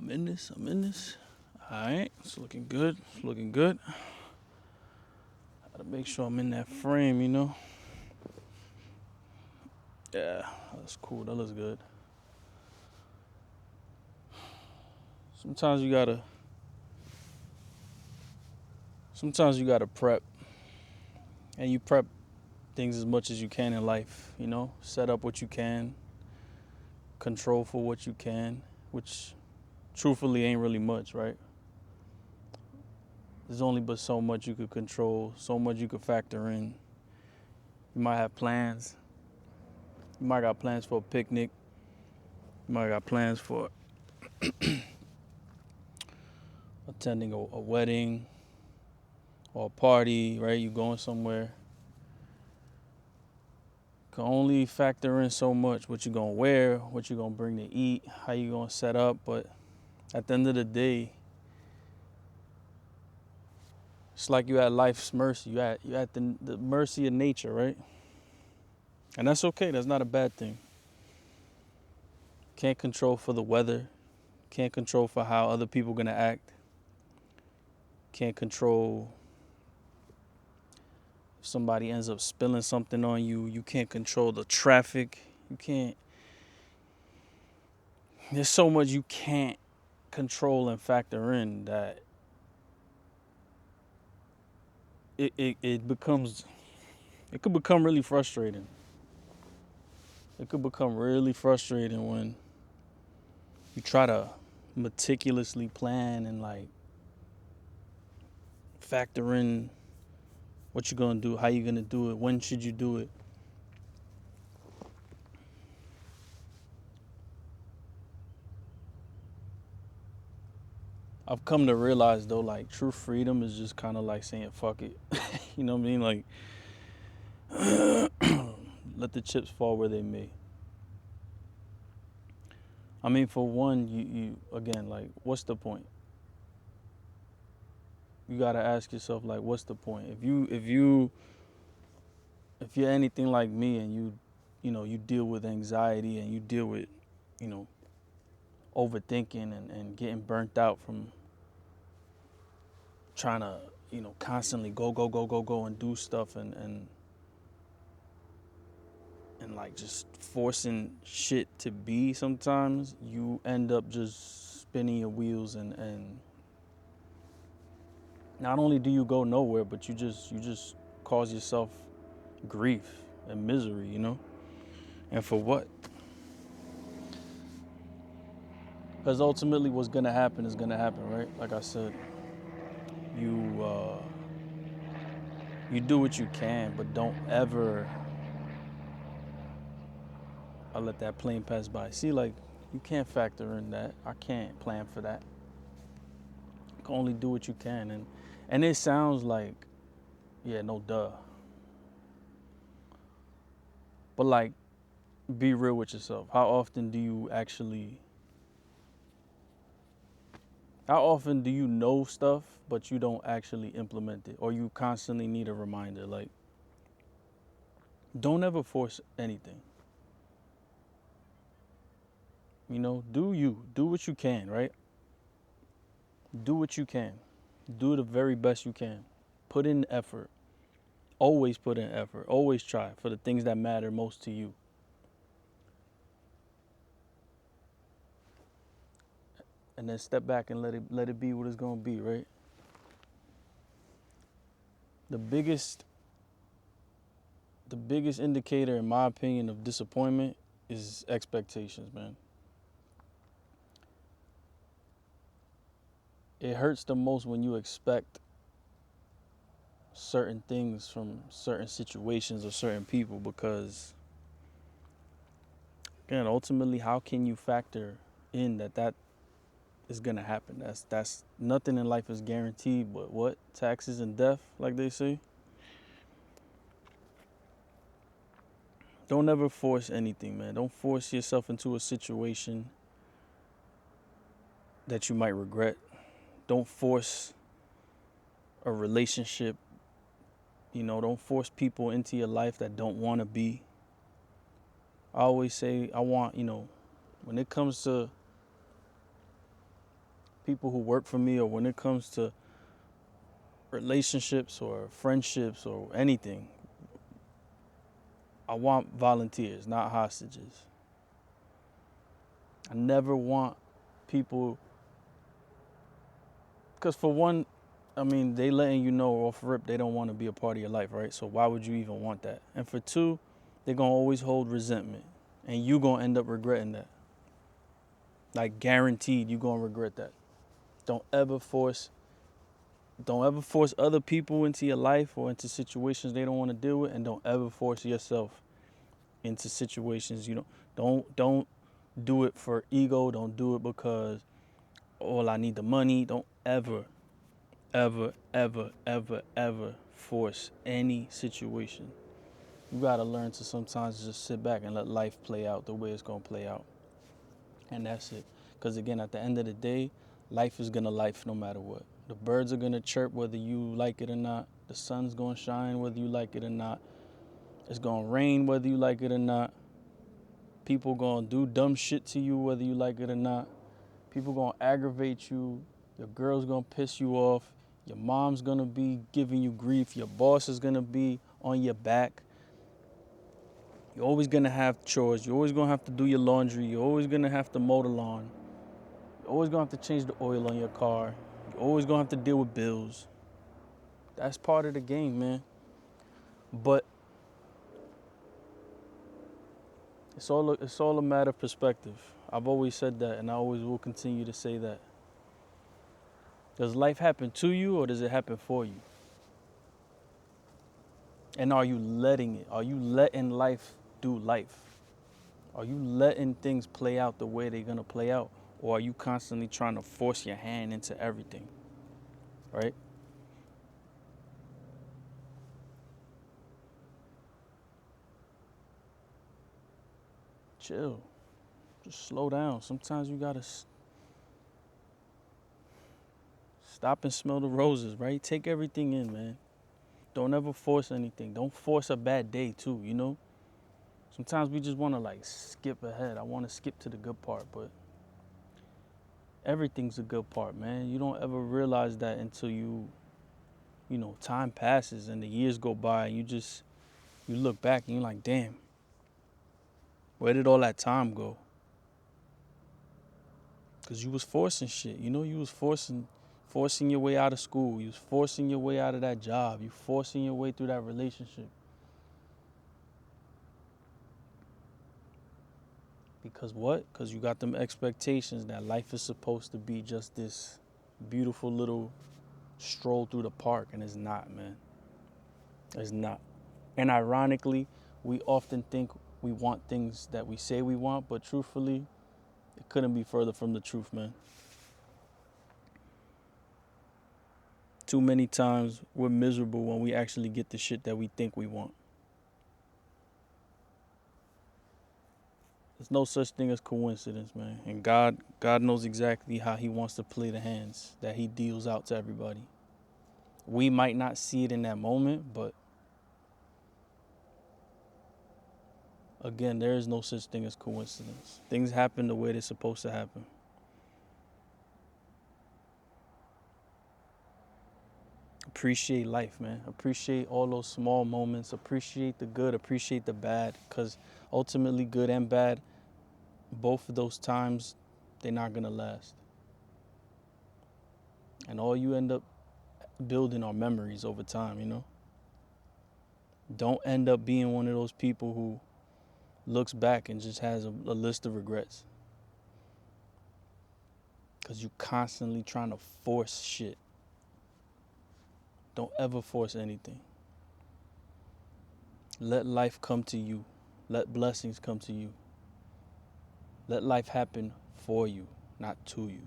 I'm in this. Alright, it's looking good. It's looking good. Gotta make sure I'm in that frame, you know? Yeah, that's cool. That looks good. Sometimes you gotta sometimes you gotta prep. And you prep things as much as you can in life, you know? Set up what you can, control for what you can, which truthfully ain't really much, right? There's only but so much you could control, so much you could factor in. You might have plans. You might got plans for a picnic. You might got plans for attending a wedding or a party, right? You going somewhere. Can only factor in so much what you gonna wear, what you gonna bring to eat, how you gonna set up. But at the end of the day, it's like you at life's mercy. You at the mercy of nature, right? And that's okay. That's not a bad thing. Can't control for the weather. Can't control for how other people gonna act. Can't control if somebody ends up spilling something on you. You can't control the traffic. You can't. There's so much you can't control and factor in that it becomes it could become really frustrating. It could become really frustrating when you try to meticulously plan and like factor in what you're gonna do, how you're gonna do it, when should you do it. I've come to realize though, like true freedom is just kind of like saying fuck it. You know what I mean? Like let the chips fall where they may. I mean, for one, you again, like, what's the point? You gotta ask yourself, like, what's the point? If you're anything like me and you deal with anxiety and you deal with, you know, overthinking and getting burnt out from trying to, constantly go and do stuff and like just forcing shit to be, sometimes you end up just spinning your wheels and not only do you go nowhere, but you just cause yourself grief and misery, And for what? Because ultimately what's gonna happen is gonna happen, right? Like I said, you do what you can, but don't ever let that plane pass by. See, like, you can't factor in that. I can't plan for that. You can only do what you can. And it sounds like, yeah, no duh. But like, be real with yourself. How often do you know stuff, but you don't actually implement it? Or you constantly need a reminder? Like, don't ever force anything. Do you. Do what you can, right? Do what you can. Do the very best you can. Put in effort. Always put in effort. Always try for the things that matter most to you. And then step back and let it be what it's gonna be, right? The biggest the biggest indicator, in my opinion, of disappointment is expectations, man. It hurts the most when you expect certain things from certain situations or certain people, because again, ultimately, how can you factor in that is gonna happen? That's nothing in life is guaranteed, but what? Taxes and death, like they say. Don't ever force anything, man. Don't force yourself into a situation that you might regret. Don't force a relationship. Don't force people into your life that don't want to be. I always say, when it comes to people who work for me, or when it comes to relationships or friendships or anything, I want volunteers, not hostages. I never want people, because for one, I mean, they letting you know off rip they don't want to be a part of your life, right? So why would you even want that? And for two, they're going to always hold resentment, and you going to end up regretting that. Like, guaranteed, you going to regret that. Don't ever force other people into your life or into situations they don't want to deal with, and don't ever force yourself into situations you don't do it for ego. Don't do it because, oh, I need the money. Don't ever, ever, ever, ever, ever force any situation. You got to learn to sometimes just sit back and let life play out the way it's going to play out. And that's it. Because again, at the end of the day, life is going to life no matter what. The birds are going to chirp whether you like it or not. The sun's going to shine whether you like it or not. It's going to rain whether you like it or not. People going to do dumb shit to you whether you like it or not. People going to aggravate you. Your girl's going to piss you off. Your mom's going to be giving you grief. Your boss is going to be on your back. You're always going to have chores. You're always going to have to do your laundry. You're always going to have to mow the lawn. You're always going to have to change the oil on your car. You're always going to have to deal with bills. That's part of the game, man. But it's all a matter of perspective. I've always said that, and I always will continue to say that. Does life happen to you, or does it happen for you? And are you letting it? Are you letting life do life? Are you letting things play out the way they're going to play out? Or are you constantly trying to force your hand into everything? Right? Chill. Just slow down. Sometimes you got to stop and smell the roses, right? Take everything in, man. Don't ever force anything. Don't force a bad day, too, you know? Sometimes we just want to, like, skip ahead. I want to skip to the good part, but everything's a good part, man. You don't ever realize that until time passes and the years go by, and you look back and you're like, damn, where did all that time go? Because you was forcing shit, you was forcing your way out of school. You was forcing your way out of that job. You forcing your way through that relationship. Because what? Because you got them expectations that life is supposed to be just this beautiful little stroll through the park, and it's not, man. It's not. And ironically, we often think we want things that we say we want, but truthfully, it couldn't be further from the truth, man. Too many times we're miserable when we actually get the shit that we think we want. There's no such thing as coincidence, man. And God knows exactly how he wants to play the hands that he deals out to everybody. We might not see it in that moment, but again, there is no such thing as coincidence. Things happen the way they're supposed to happen. Appreciate life, man. Appreciate all those small moments. Appreciate the good. Appreciate the bad. Because ultimately, good and bad, both of those times, they're not going to last. And all you end up building are memories over time. Don't end up being one of those people who looks back and just has a list of regrets. Because you constantly trying to force shit. Don't ever force anything. Let life come to you. Let blessings come to you. Let life happen for you, not to you.